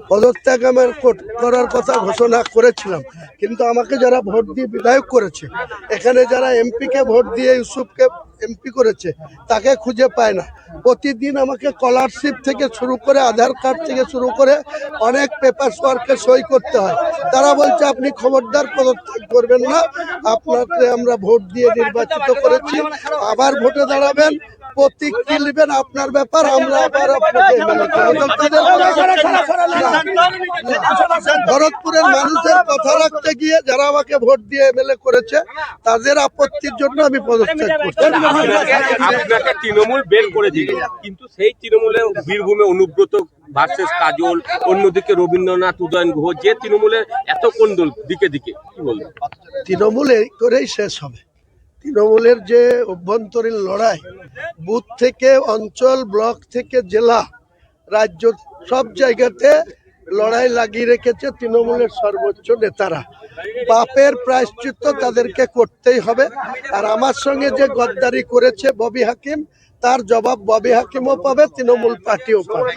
পদত্যাগ আমার করার কথা ঘোষণা করেছিলাম, কিন্তু আমাকে যারা ভোট দিয়ে বিধায়ক করেছে, এখানে যারা এমপিকে ভোট দিয়ে ইউসুফকে এমপি করেছে, তাকে খুঁজে পায় না। প্রতিদিন আমাকে স্কলারশিপ থেকে শুরু করে আধার কার্ড থেকে শুরু করে অনেক পেপার ওয়ার্কে সই করতে হয়। তারা বলছে আপনি খবরদার পদত্যাগ করবেন না, আপনাকে আমরা ভোট দিয়ে নির্বাচিত করেছি, আবার ভোটে দাঁড়াবেন, প্রতীক কিনবেন, আপনার ব্যাপার, আমরা আবার আপনাকে ভরতপুরের মানুষের কথা রাখতে গিয়ে যারা আমাকে ভোট দিয়ে এমএলএ করেছে তাদের আপত্তির জন্য আমি পদত্যাগ করছি। আপনাকে তৃণমূল বের করে দিল, কিন্তু সেই তৃণমূলে বীরভূমে অনুব্রত ভার্সেস কাজল, অন্যদিকে রবীন্দ্রনাথ, উদয়ন গুহ, যে তৃণমূলের এত কোন দল দিকে দিকে, কি বলবেন? তৃণমূল এই করেই শেষ হবে। তৃণমূলের যে অভ্যন্তরীণ লড়াই, বুথ থেকে অঞ্চল, ব্লক থেকে জেলা, রাজ্য, সব জায়গাতে লড়াই লাগিয়ে রেখেছে তৃণমূলের সর্বোচ্চ নেতারা। পাপের প্রায়শ্চিত্ত তাদেরকে করতেই হবে। আর আমার সঙ্গে যে গদ্দারি করেছে ববি হাকিম, তার জবাব ববি হাকিমও পাবে, তৃণমূল পার্টিও পাবে।